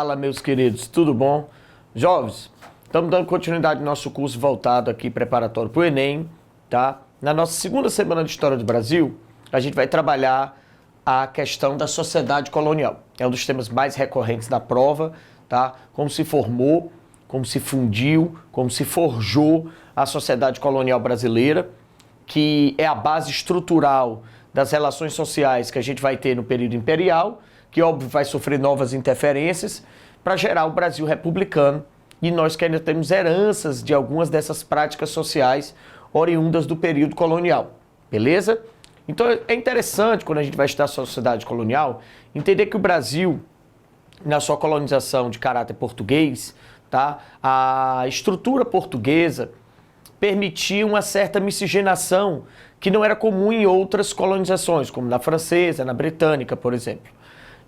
Fala, meus queridos, tudo bom? Jovens, estamos dando continuidade ao nosso curso voltado aqui, preparatório para o Enem, tá? Na nossa segunda semana de História do Brasil, a gente vai trabalhar a questão da sociedade colonial. É um dos temas mais recorrentes da prova, tá? Como se formou, como se fundiu, como se forjou a sociedade colonial brasileira, que é a base estrutural das relações sociais que a gente vai ter no período imperial, que óbvio vai sofrer novas interferências para gerar o Brasil republicano, e nós que ainda temos heranças de algumas dessas práticas sociais oriundas do período colonial, beleza? Então é interessante, quando a gente vai estudar a sociedade colonial, entender que o Brasil, na sua colonização de caráter português, tá? A estrutura portuguesa permitia uma certa miscigenação que não era comum em outras colonizações, como na francesa, na britânica, por exemplo.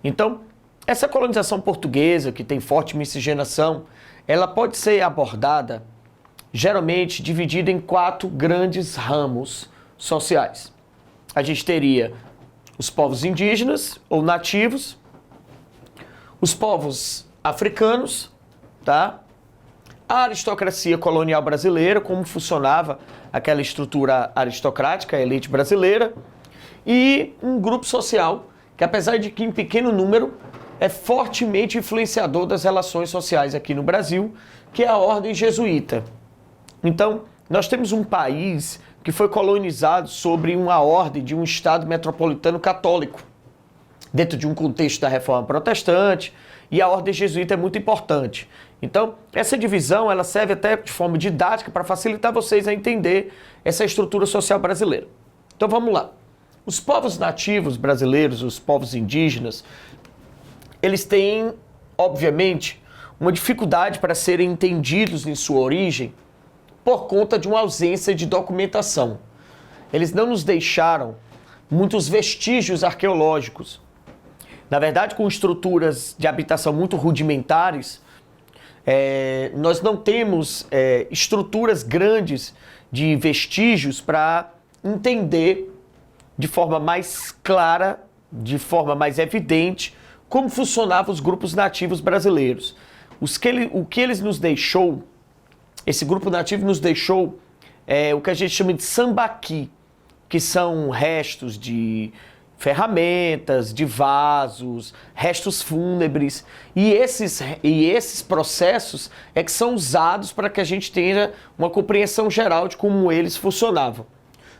Então, essa colonização portuguesa, que tem forte miscigenação, ela pode ser abordada, geralmente, dividida em 4 grandes ramos sociais. A gente teria os povos indígenas ou nativos, os povos africanos, tá? A aristocracia colonial brasileira, como funcionava aquela estrutura aristocrática, a elite brasileira, e um grupo social que, apesar de que em pequeno número, é fortemente influenciador das relações sociais aqui no Brasil, que é a ordem jesuíta. Então, nós temos um país que foi colonizado sobre uma ordem de um Estado metropolitano católico, dentro de um contexto da Reforma Protestante, e a ordem jesuíta é muito importante. Então, essa divisão ela serve até de forma didática para facilitar vocês a entender essa estrutura social brasileira. Então, vamos lá. Os povos nativos brasileiros, os povos indígenas, eles têm, obviamente, uma dificuldade para serem entendidos em sua origem por conta de uma ausência de documentação. Eles não nos deixaram muitos vestígios arqueológicos. Na verdade, com estruturas de habitação muito rudimentares, nós não temos estruturas grandes de vestígios para entender de forma mais clara, de forma mais evidente, como funcionavam os grupos nativos brasileiros. O que eles nos deixou, esse grupo nativo nos deixou o que a gente chama de sambaqui, que são restos de ferramentas, de vasos, restos fúnebres, e esses processos é que são usados para que a gente tenha uma compreensão geral de como eles funcionavam.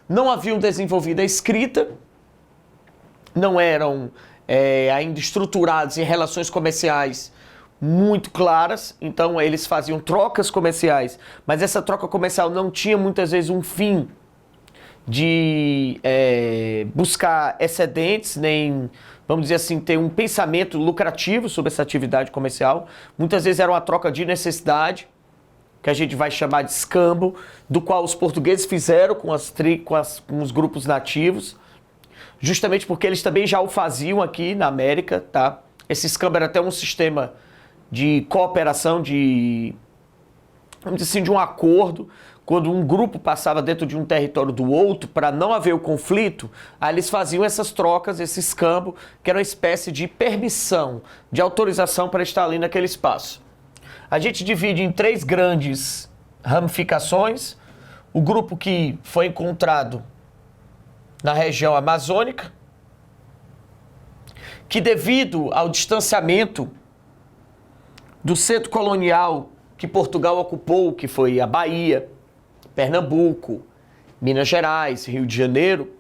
Não haviam desenvolvido a escrita, não eram ainda estruturados em relações comerciais muito claras, então eles faziam trocas comerciais, mas essa troca comercial não tinha muitas vezes um fim de buscar excedentes, nem, vamos dizer assim, ter um pensamento lucrativo sobre essa atividade comercial. Muitas vezes era uma troca de necessidade, que a gente vai chamar de escambo, do qual os portugueses fizeram com os grupos nativos, justamente porque eles também já o faziam aqui na América, tá? Esse escambo era até um sistema de cooperação, vamos dizer assim, de um acordo. Quando um grupo passava dentro de um território do outro, para não haver o conflito, aí eles faziam essas trocas, esse escambo, que era uma espécie de permissão, de autorização para estar ali naquele espaço. A gente divide em 3 grandes ramificações. O grupo que foi encontrado na região amazônica, que devido ao distanciamento do centro colonial que Portugal ocupou, que foi a Bahia, Pernambuco, Minas Gerais, Rio de Janeiro,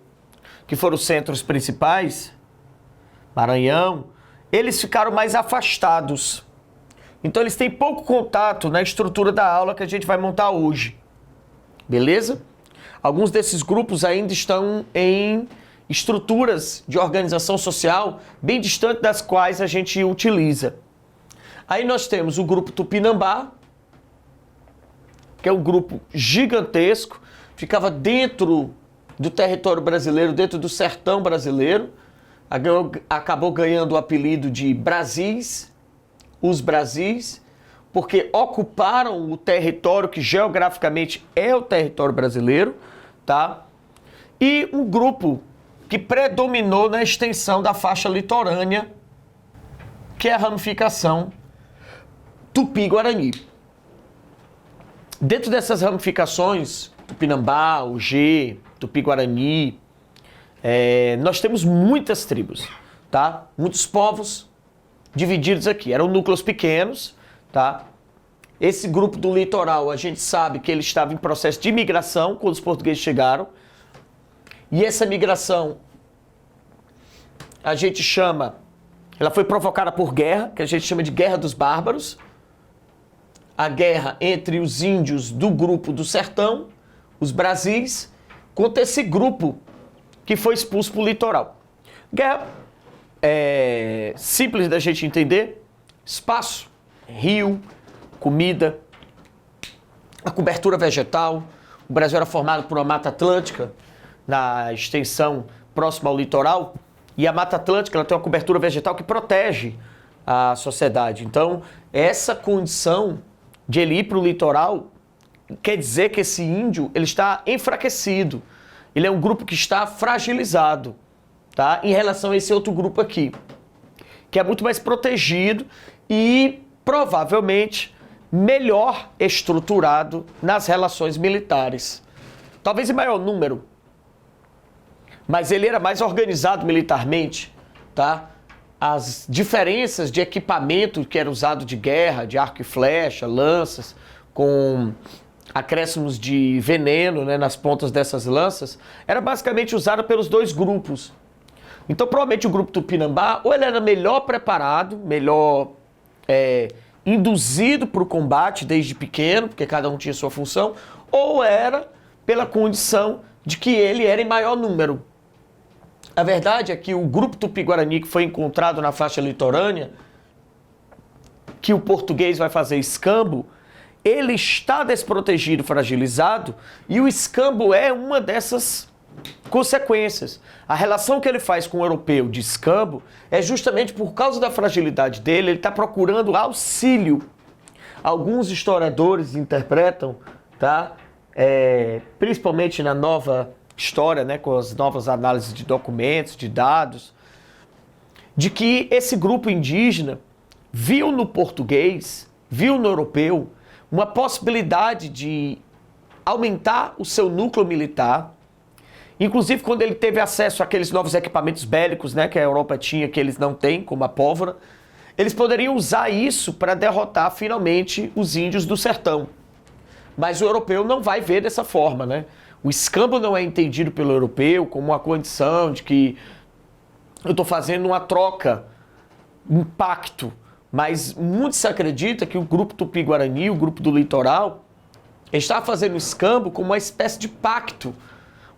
que foram os centros principais, Maranhão, eles ficaram mais afastados. Então eles têm pouco contato na estrutura da aula que a gente vai montar hoje. Beleza? Alguns desses grupos ainda estão em estruturas de organização social bem distantes das quais a gente utiliza. Aí nós temos o grupo Tupinambá, que é um grupo gigantesco, ficava dentro do território brasileiro, dentro do sertão brasileiro, acabou ganhando o apelido de Brasis, os Brasis, porque ocuparam o território que geograficamente é o território brasileiro, tá? E um grupo que predominou na extensão da faixa litorânea, que é a ramificação Tupi-Guarani. Dentro dessas ramificações, Tupinambá, Ugê, Tupi-Guarani, nós temos muitas tribos, tá? Muitos povos divididos aqui. Eram núcleos pequenos, tá? Esse grupo do litoral, a gente sabe que ele estava em processo de migração quando os portugueses chegaram. E essa migração, a gente chama, ela foi provocada por guerra, que a gente chama de Guerra dos Bárbaros. A guerra entre os índios do grupo do sertão, os Brasis, contra esse grupo que foi expulso para o litoral. Guerra simples da gente entender: espaço, rio, comida, a cobertura vegetal. O Brasil era formado por uma Mata Atlântica na extensão próxima ao litoral, e a Mata Atlântica ela tem uma cobertura vegetal que protege a sociedade. Então, essa condição de ele ir para o litoral quer dizer que esse índio ele está enfraquecido. Ele é um grupo que está fragilizado, tá? Em relação a esse outro grupo aqui, que é muito mais protegido e provavelmente melhor estruturado nas relações militares. Talvez em maior número, mas ele era mais organizado militarmente, tá? As diferenças de equipamento que era usado de guerra, de arco e flecha, lanças, com acréscimos de veneno, né, nas pontas dessas lanças, era basicamente usada pelos dois grupos. Então, provavelmente o grupo Tupinambá, ou ele era melhor preparado, melhor induzido para o combate desde pequeno, porque cada um tinha sua função, ou era pela condição de que ele era em maior número. A verdade é que o grupo Tupi-Guarani que foi encontrado na faixa litorânea, que o português vai fazer escambo, ele está desprotegido, fragilizado, e o escambo é uma dessas consequências. A relação que ele faz com o europeu de escambo é justamente por causa da fragilidade dele, ele está procurando auxílio. Alguns historiadores interpretam, tá? Principalmente na nova história, né, com as novas análises de documentos, de dados, de que esse grupo indígena viu no português, viu no europeu, uma possibilidade de aumentar o seu núcleo militar. Inclusive, quando ele teve acesso àqueles novos equipamentos bélicos, né, que a Europa tinha, que eles não têm, como a pólvora, eles poderiam usar isso para derrotar finalmente os índios do sertão. Mas o europeu não vai ver dessa forma, né? O escambo não é entendido pelo europeu como uma condição de que eu estou fazendo uma troca, um pacto. Mas muito se acredita que o grupo Tupi-Guarani, o grupo do litoral, está fazendo o escambo como uma espécie de pacto.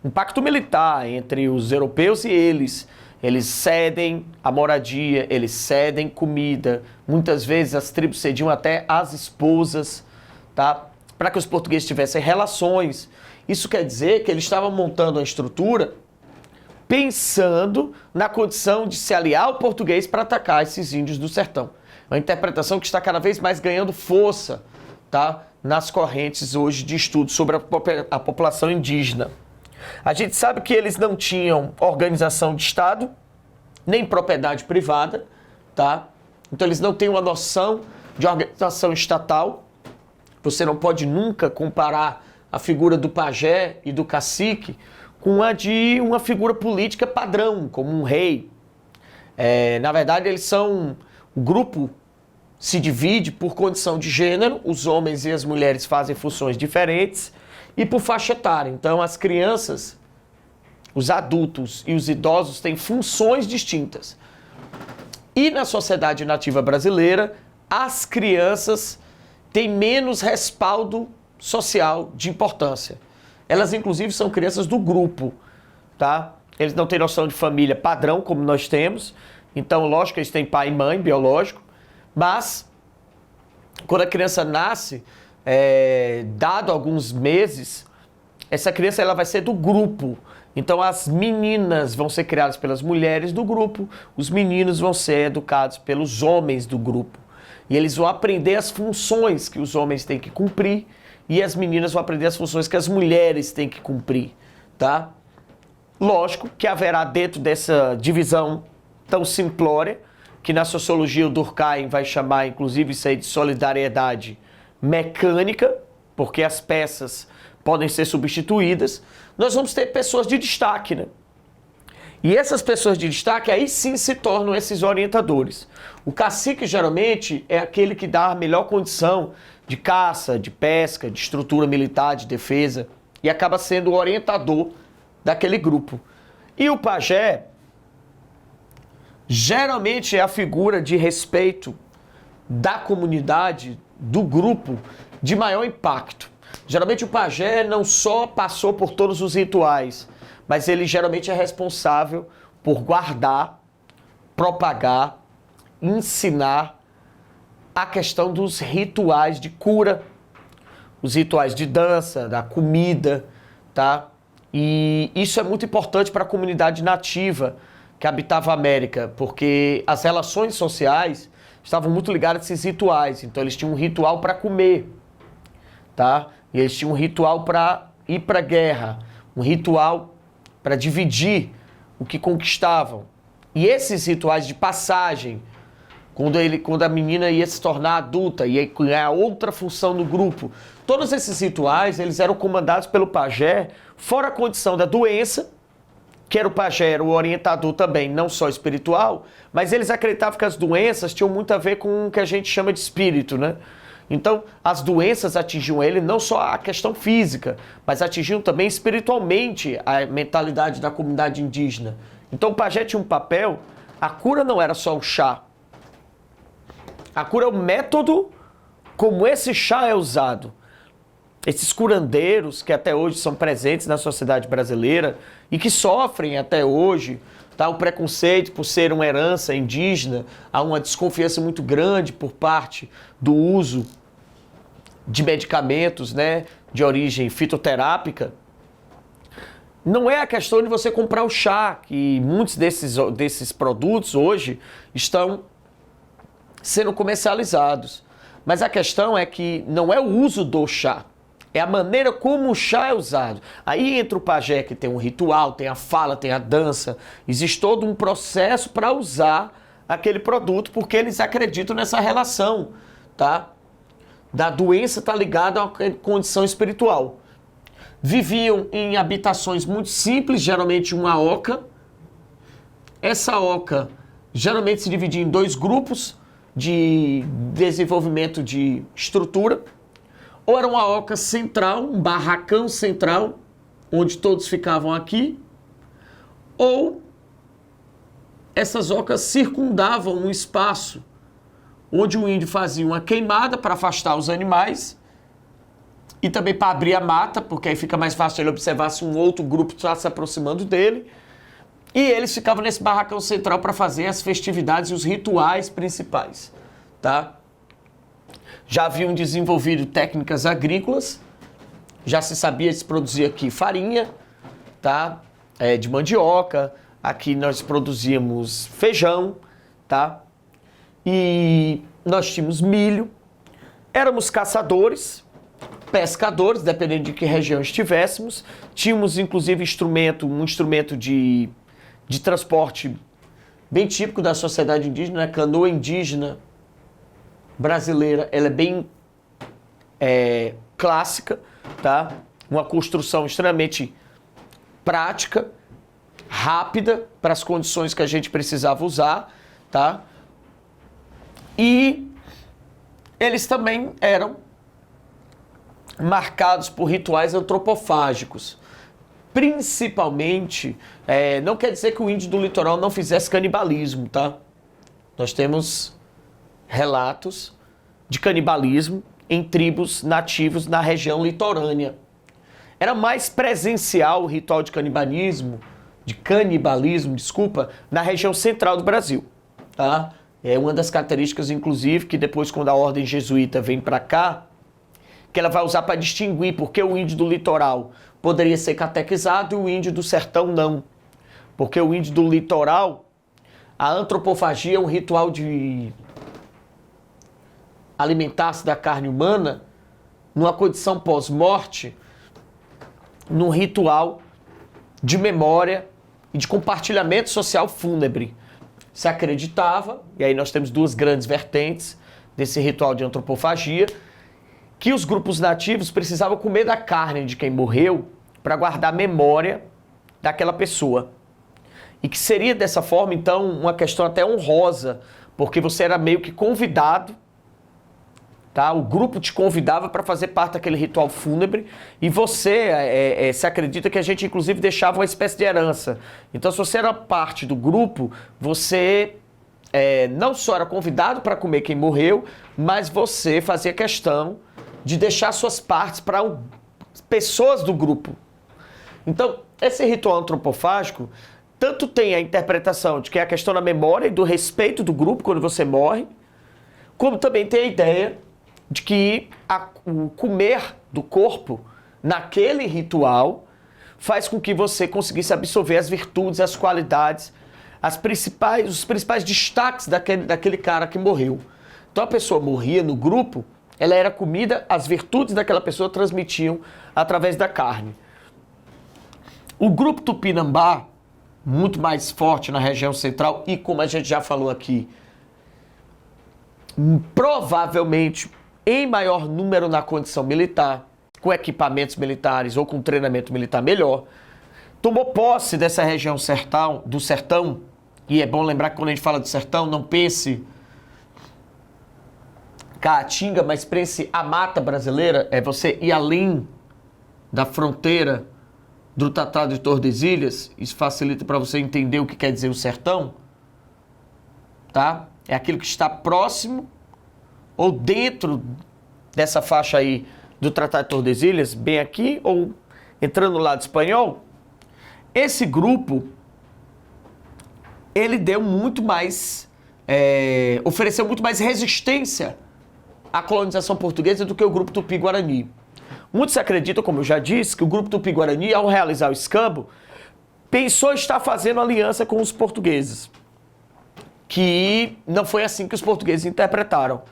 Um pacto militar entre os europeus e eles. Eles cedem a moradia, eles cedem comida. Muitas vezes as tribos cediam até as esposas, tá? Para que os portugueses tivessem relações. Isso quer dizer que eles estavam montando a estrutura pensando na condição de se aliar ao português para atacar esses índios do sertão. Uma interpretação que está cada vez mais ganhando força, tá? Nas correntes hoje de estudo sobre a população indígena. A gente sabe que eles não tinham organização de Estado, nem propriedade privada, tá? Então eles não têm uma noção de organização estatal. Você não pode nunca comparar a figura do pajé e do cacique com a de uma figura política padrão, como um rei. Na verdade, eles são... O grupo se divide por condição de gênero, os homens e as mulheres fazem funções diferentes, e por faixa etária. Então, as crianças, os adultos e os idosos têm funções distintas. E na sociedade nativa brasileira, as crianças têm menos respaldo social de importância. Elas, inclusive, são crianças do grupo, tá? Eles não têm noção de família padrão, como nós temos. Então, lógico que eles têm pai e mãe biológico, mas quando a criança nasce, dado alguns meses, essa criança ela vai ser do grupo. Então, as meninas vão ser criadas pelas mulheres do grupo, os meninos vão ser educados pelos homens do grupo. E eles vão aprender as funções que os homens têm que cumprir, e as meninas vão aprender as funções que as mulheres têm que cumprir, tá? Lógico que haverá dentro dessa divisão tão simplória, que na sociologia o Durkheim vai chamar, inclusive, isso aí de solidariedade mecânica, porque as peças podem ser substituídas, nós vamos ter pessoas de destaque, né? E essas pessoas de destaque aí sim se tornam esses orientadores. O cacique geralmente é aquele que dá a melhor condição de caça, de pesca, de estrutura militar, de defesa, e acaba sendo o orientador daquele grupo. E o pajé geralmente é a figura de respeito da comunidade, do grupo, de maior impacto. Geralmente o pajé não só passou por todos os rituais, mas ele geralmente é responsável por guardar, propagar, ensinar a questão dos rituais de cura, os rituais de dança, da comida, tá? E isso é muito importante para a comunidade nativa que habitava a América, porque as relações sociais estavam muito ligadas a esses rituais. Então eles tinham um ritual para comer, tá? E eles tinham um ritual para ir para a guerra, um ritual para dividir o que conquistavam. E esses rituais de passagem, quando a menina ia se tornar adulta, ia ganhar outra função no grupo, todos esses rituais eles eram comandados pelo pajé, fora a condição da doença, que era o pajé, era o orientador também, não só espiritual, mas eles acreditavam que as doenças tinham muito a ver com o que a gente chama de espírito, né? Então, as doenças atingiam ele não só a questão física, mas atingiam também espiritualmente a mentalidade da comunidade indígena. Então, o pajé tinha um papel, a cura não era só o chá. A cura é o método como esse chá é usado. Esses curandeiros que até hoje são presentes na sociedade brasileira e que sofrem até hoje, tá? O preconceito por ser uma herança indígena, há uma desconfiança muito grande por parte do uso de medicamentos, né, de origem fitoterápica. Não é a questão de você comprar o chá, que muitos desses produtos hoje estão sendo comercializados. Mas a questão é que não é o uso do chá, é a maneira como o chá é usado. Aí entra o pajé, que tem um ritual, tem a fala, tem a dança. Existe todo um processo para usar aquele produto, porque eles acreditam nessa relação, tá? Da doença estar ligada a uma condição espiritual. Viviam em habitações muito simples, geralmente uma oca. Essa oca geralmente se dividia em dois grupos de desenvolvimento de estrutura. Ou era uma oca central, um barracão central, onde todos ficavam aqui. Ou essas ocas circundavam um espaço onde o índio fazia uma queimada para afastar os animais e também para abrir a mata, porque aí fica mais fácil ele observar se um outro grupo está se aproximando dele. E eles ficavam nesse barracão central para fazer as festividades e os rituais principais, tá? Já haviam desenvolvido técnicas agrícolas, já se sabia se produzir aqui farinha, tá? De mandioca, aqui nós produzíamos feijão, tá? E nós tínhamos milho, éramos caçadores, pescadores, dependendo de que região estivéssemos, tínhamos inclusive um instrumento de transporte bem típico da sociedade indígena, a canoa indígena brasileira, ela é bem clássica, tá? Uma construção extremamente prática, rápida para as condições que a gente precisava usar, tá? E eles também eram marcados por rituais antropofágicos. Principalmente, não quer dizer que o índio do litoral não fizesse canibalismo, tá? Nós temos relatos de canibalismo em tribos nativos na região litorânea. Era mais presencial o ritual de canibalismo, na região central do Brasil, tá? É uma das características, inclusive, que depois, quando a ordem jesuíta vem para cá, que ela vai usar para distinguir porque o índio do litoral poderia ser catequizado e o índio do sertão não. Porque o índio do litoral, a antropofagia é um ritual de alimentar-se da carne humana numa condição pós-morte, num ritual de memória e de compartilhamento social fúnebre. se acreditava, e aí nós temos duas grandes vertentes desse ritual de antropofagia, que os grupos nativos precisavam comer da carne de quem morreu para guardar a memória daquela pessoa. E que seria dessa forma, então, uma questão até honrosa, porque você era meio que convidado, tá? O grupo te convidava para fazer parte daquele ritual fúnebre e você se acredita que a gente, inclusive, deixava uma espécie de herança. Então, se você era parte do grupo, você não só era convidado para comer quem morreu, mas você fazia questão de deixar suas partes para pessoas do grupo. Então, esse ritual antropofágico tanto tem a interpretação de que é a questão da memória e do respeito do grupo quando você morre, como também tem a ideia de que o comer do corpo naquele ritual faz com que você conseguisse absorver as virtudes, as qualidades, os principais destaques daquele cara que morreu. Então a pessoa morria no grupo, ela era comida, as virtudes daquela pessoa transmitiam através da carne. O grupo Tupinambá, muito mais forte na região central e, como a gente já falou aqui, provavelmente em maior número na condição militar, com equipamentos militares ou com treinamento militar melhor, tomou posse dessa região do sertão, e é bom lembrar que quando a gente fala do sertão, não pense Caatinga, mas pense a mata brasileira, é você ir além da fronteira do Tratado de Tordesilhas. Isso facilita para você entender o que quer dizer o sertão, tá? É aquilo que está próximo ou dentro dessa faixa aí do Tratado de Tordesilhas, bem aqui, ou entrando no lado espanhol. Esse grupo, ele deu muito mais, ofereceu muito mais resistência à colonização portuguesa do que o grupo Tupi-Guarani. Muitos acreditam, como eu já disse, que o grupo Tupi-Guarani, ao realizar o escambo, pensou estar fazendo aliança com os portugueses. Que não foi assim que os portugueses interpretaram,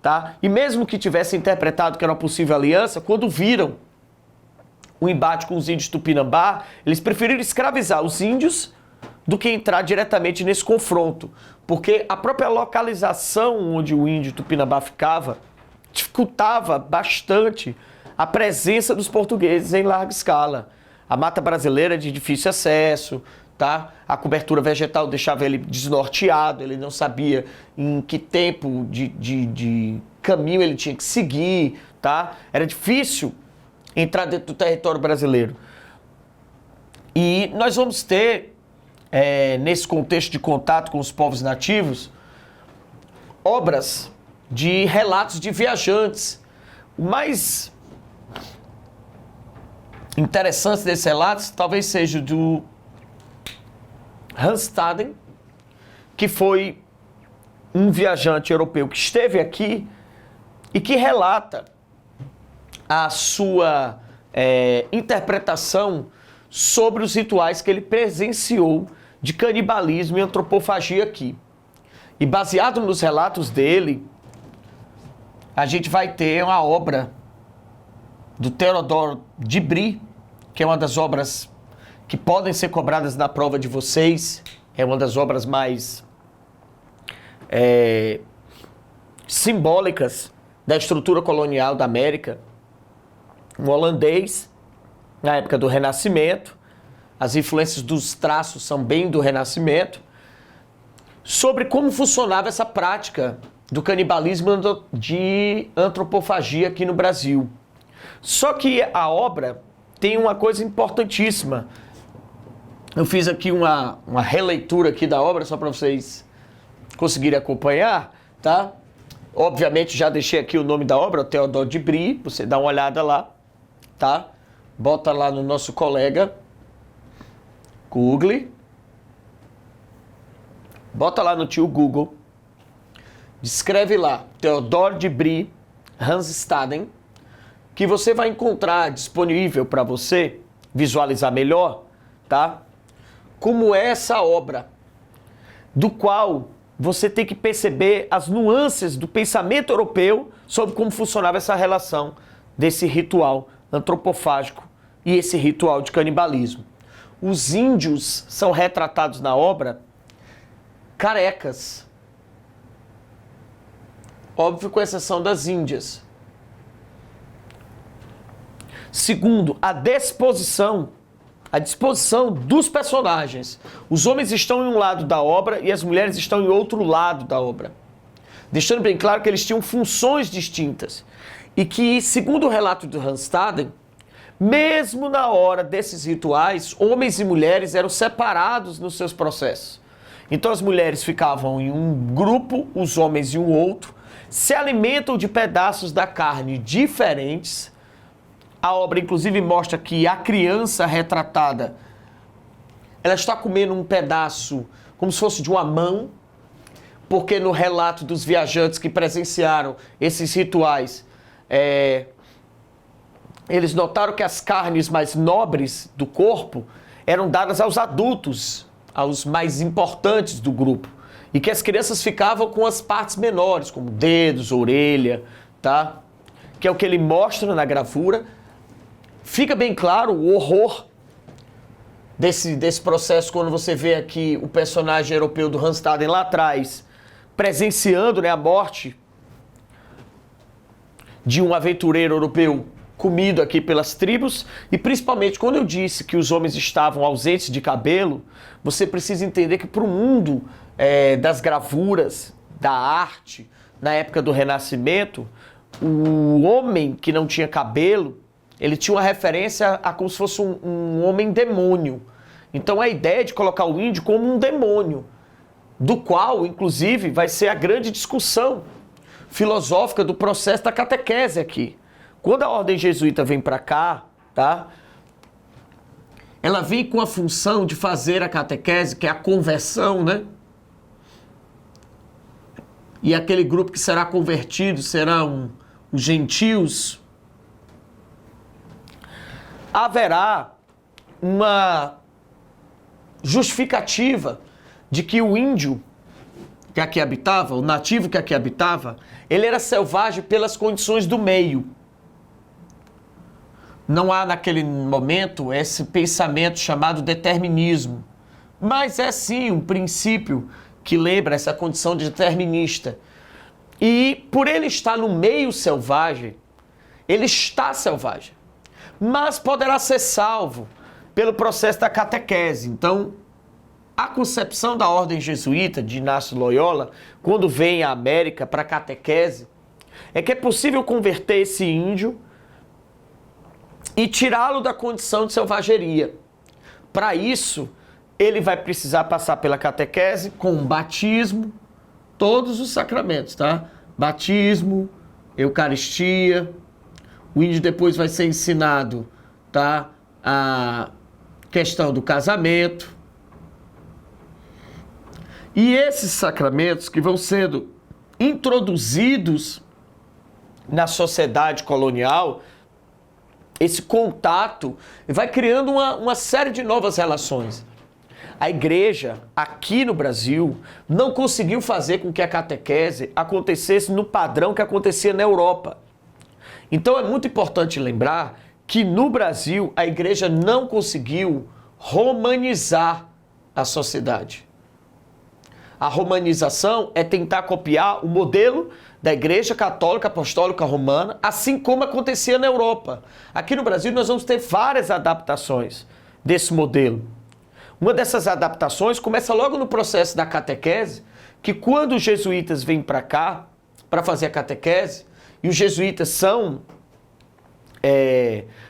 tá? E mesmo que tivessem interpretado que era uma possível aliança, quando viram o embate com os índios Tupinambá, eles preferiram escravizar os índios do que entrar diretamente nesse confronto. Porque a própria localização onde o índio Tupinambá ficava dificultava bastante a presença dos portugueses em larga escala. A mata brasileira é de difícil acesso, tá? A cobertura vegetal deixava ele desnorteado, ele não sabia em que tempo de caminho ele tinha que seguir, tá? Era difícil entrar dentro do território brasileiro. E nós vamos ter, nesse contexto de contato com os povos nativos, obras de relatos de viajantes. O mais interessante desses relatos talvez seja do Hans Staden, que foi um viajante europeu que esteve aqui e que relata a sua interpretação sobre os rituais que ele presenciou de canibalismo e antropofagia aqui. E baseado nos relatos dele, a gente vai ter uma obra do Theodore de Bry, que é uma das obras que podem ser cobradas na prova de vocês, é uma das obras mais simbólicas da estrutura colonial da América. Um holandês, na época do Renascimento, as influências dos traços são bem do Renascimento, sobre como funcionava essa prática do canibalismo de antropofagia aqui no Brasil. Só que a obra tem uma coisa importantíssima. Eu fiz aqui uma releitura aqui da obra, só para vocês conseguirem acompanhar, tá? Obviamente já deixei aqui o nome da obra, o Theodore de Bry, você dá uma olhada lá, tá? Bota lá no nosso colega Google. Bota lá no tio Google. Escreve lá, Theodore de Bry, Hans Staden, que você vai encontrar disponível para você visualizar melhor, tá? Como é essa obra, do qual você tem que perceber as nuances do pensamento europeu sobre como funcionava essa relação desse ritual antropofágico e esse ritual de canibalismo. Os índios são retratados na obra carecas. Óbvio, com exceção das Índias. Segundo, a disposição dos personagens. Os homens estão em um lado da obra e as mulheres estão em outro lado da obra. Deixando bem claro que eles tinham funções distintas. E que, segundo o relato do Randstaden, mesmo na hora desses rituais, homens e mulheres eram separados nos seus processos. Então as mulheres ficavam em um grupo, os homens em um outro, se alimentam de pedaços da carne diferentes. A obra, inclusive, mostra que a criança retratada, ela está comendo um pedaço como se fosse de uma mão, porque no relato dos viajantes que presenciaram esses rituais, eles notaram que as carnes mais nobres do corpo eram dadas aos adultos, aos mais importantes do grupo, e que as crianças ficavam com as partes menores, como dedos, orelha, tá? Que é o que ele mostra na gravura. Fica bem claro o horror desse processo quando você vê aqui o personagem europeu do Randstaden lá atrás, presenciando, né, a morte de um aventureiro europeu comido aqui pelas tribos. E principalmente quando eu disse que os homens estavam ausentes de cabelo, você precisa entender que para o mundo das gravuras, da arte, na época do Renascimento, o homem que não tinha cabelo, ele tinha uma referência a como se fosse um homem demônio. Então a ideia de colocar o índio como um demônio, do qual, inclusive, vai ser a grande discussão filosófica do processo da catequese aqui. Quando a ordem jesuíta vem para cá, tá? Ela vem com a função de fazer a catequese, que é a conversão, né? E aquele grupo que será convertido serão os gentios. Haverá uma justificativa de que o índio que aqui habitava, o nativo que aqui habitava, ele era selvagem pelas condições do meio. Não há naquele momento esse pensamento chamado determinismo, mas é sim um princípio que lembra essa condição de determinista. E por ele estar no meio selvagem, ele está selvagem, mas poderá ser salvo pelo processo da catequese. Então, a concepção da ordem jesuíta de Inácio Loyola, quando vem à América para a catequese, é que é possível converter esse índio e tirá-lo da condição de selvageria. Para isso, ele vai precisar passar pela catequese com o batismo, todos os sacramentos, tá? Batismo, Eucaristia. O índio depois vai ser ensinado, tá? A questão do casamento. E esses sacramentos que vão sendo introduzidos na sociedade colonial, esse contato vai criando uma série de novas relações. A igreja, aqui no Brasil, não conseguiu fazer com que a catequese acontecesse no padrão que acontecia na Europa. Então é muito importante lembrar que no Brasil a igreja não conseguiu romanizar a sociedade. A romanização é tentar copiar o modelo da Igreja Católica Apostólica Romana, assim como acontecia na Europa. Aqui no Brasil nós vamos ter várias adaptações desse modelo. Uma dessas adaptações começa logo no processo da catequese, que quando os jesuítas vêm para cá para fazer a catequese, e os jesuítas são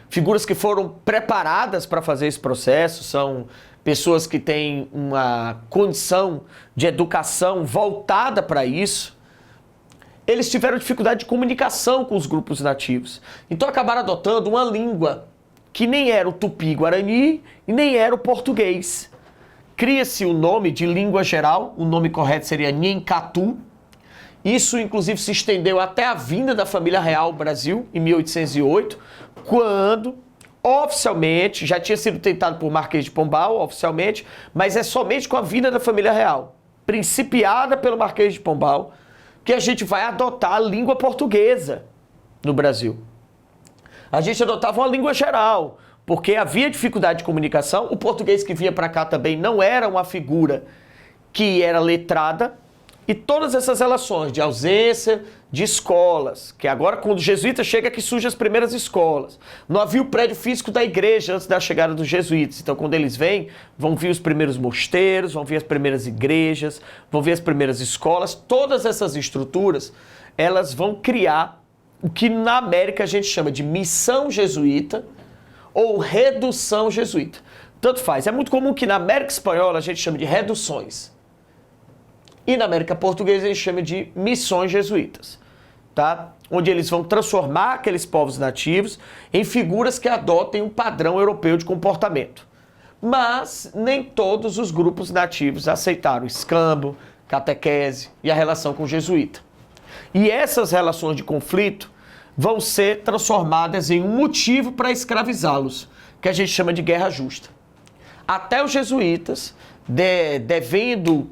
figuras que foram preparadas para fazer esse processo, são pessoas que têm uma condição de educação voltada para isso, eles tiveram dificuldade de comunicação com os grupos nativos. Então acabaram adotando uma língua que nem era o tupi-guarani e nem era o português. Cria-se o nome de língua geral, o nome correto seria Nhencatu. Isso, inclusive, se estendeu até a vinda da família real ao Brasil, em 1808, quando, oficialmente, já tinha sido tentado por Marquês de Pombal, oficialmente, mas é somente com a vinda da família real, principiada pelo Marquês de Pombal, que a gente vai adotar a língua portuguesa no Brasil. A gente adotava uma língua geral, porque havia dificuldade de comunicação, o português que vinha para cá também não era uma figura que era letrada, e todas essas relações de ausência de escolas, que agora quando o jesuíta chega que surgem as primeiras escolas. Não havia o prédio físico da igreja antes da chegada dos jesuítas. Então quando eles vêm, vão vir os primeiros mosteiros, vão vir as primeiras igrejas, vão vir as primeiras escolas. Todas essas estruturas, elas vão criar o que na América a gente chama de missão jesuíta ou redução jesuíta. Tanto faz. É muito comum que na América Espanhola a gente chame de reduções. E na América Portuguesa eles chamam de missões jesuítas, tá? Onde eles vão transformar aqueles povos nativos em figuras que adotem um padrão europeu de comportamento. Mas nem todos os grupos nativos aceitaram o escambo, catequese e a relação com o jesuíta. E essas relações de conflito vão ser transformadas em um motivo para escravizá-los, que a gente chama de guerra justa. Até os jesuítas, devido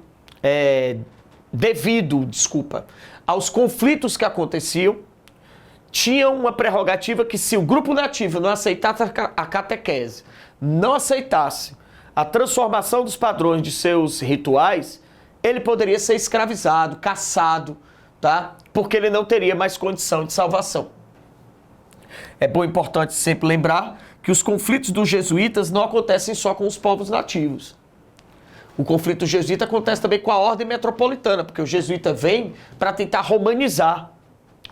aos conflitos que aconteciam, tinham uma prerrogativa que se o grupo nativo não aceitasse a catequese, não aceitasse a transformação dos padrões de seus rituais, ele poderia ser escravizado, caçado, tá? Porque ele não teria mais condição de salvação. É bom, importante sempre lembrar que os conflitos dos jesuítas não acontecem só com os povos nativos. O conflito jesuíta acontece também com a ordem metropolitana, porque o jesuíta vem para tentar romanizar.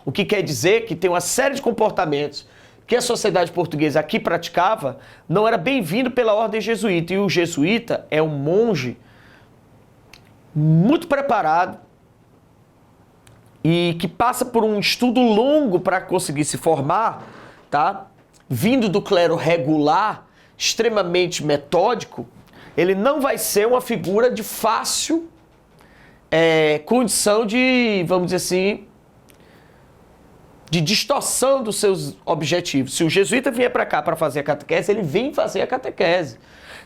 O que quer dizer que tem uma série de comportamentos que a sociedade portuguesa aqui praticava, não era bem-vindo pela ordem jesuíta. E o jesuíta é um monge muito preparado e que passa por um estudo longo para conseguir se formar, tá? Vindo do clero regular, extremamente metódico, ele não vai ser uma figura de fácil condição de, vamos dizer assim, de distorção dos seus objetivos. Se o jesuíta vier para cá para fazer a catequese, ele vem fazer a catequese.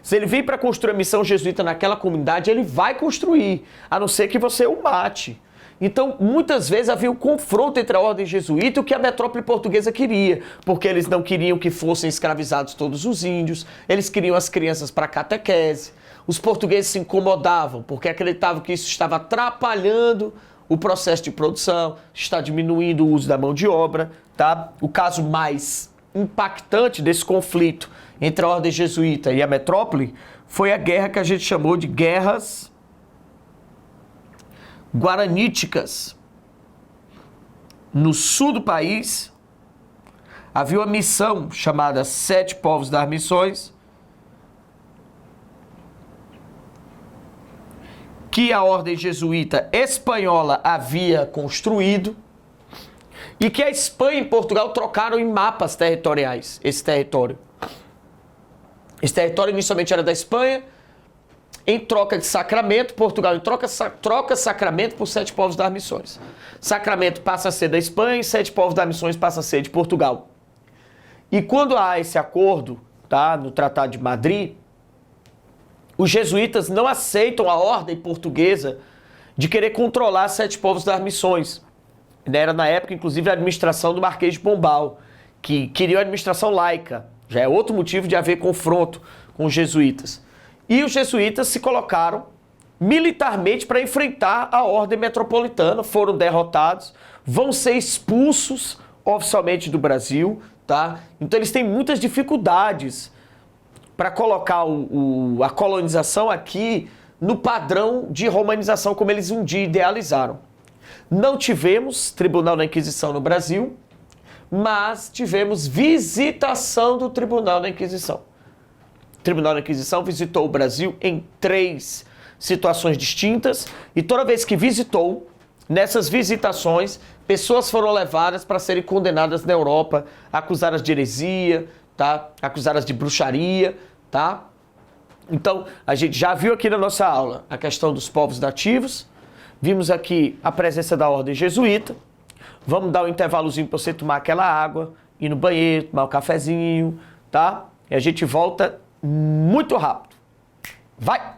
Se ele vem para construir a missão jesuíta naquela comunidade, ele vai construir, a não ser que você o mate. Então, muitas vezes havia um confronto entre a ordem jesuíta e o que a metrópole portuguesa queria, porque eles não queriam que fossem escravizados todos os índios, eles queriam as crianças para catequese. Os portugueses se incomodavam, porque acreditavam que isso estava atrapalhando o processo de produção, está diminuindo o uso da mão de obra, tá? O caso mais impactante desse conflito entre a ordem jesuíta e a metrópole foi a guerra que a gente chamou de guerras guaraníticas. No sul do país, havia uma missão chamada Sete Povos das Missões, que a ordem jesuíta espanhola havia construído e que a Espanha e Portugal trocaram em mapas territoriais esse território. Esse território inicialmente era da Espanha. Em troca de Sacramento, Portugal troca Sacramento por Sete Povos das Missões. Sacramento passa a ser da Espanha e Sete Povos das Missões passa a ser de Portugal. E quando há esse acordo, tá, no Tratado de Madrid, os jesuítas não aceitam a ordem portuguesa de querer controlar Sete Povos das Missões. Era na época, inclusive, a administração do Marquês de Pombal, que queria a administração laica. Já é outro motivo de haver confronto com os jesuítas. E os jesuítas se colocaram militarmente para enfrentar a ordem metropolitana, foram derrotados, vão ser expulsos oficialmente do Brasil, tá? Então eles têm muitas dificuldades para colocar a colonização aqui no padrão de romanização como eles um dia idealizaram. Não tivemos Tribunal da Inquisição no Brasil, mas tivemos visitação do Tribunal da Inquisição. O Tribunal da Inquisição visitou o Brasil em 3 situações distintas e toda vez que visitou, nessas visitações, pessoas foram levadas para serem condenadas na Europa, acusadas de heresia, tá? Acusadas de bruxaria, tá? Então, a gente já viu aqui na nossa aula a questão dos povos nativos, vimos aqui a presença da ordem jesuíta. Vamos dar um intervalozinho para você tomar aquela água, ir no banheiro, tomar um cafezinho, tá? E a gente volta muito rápido. Vai!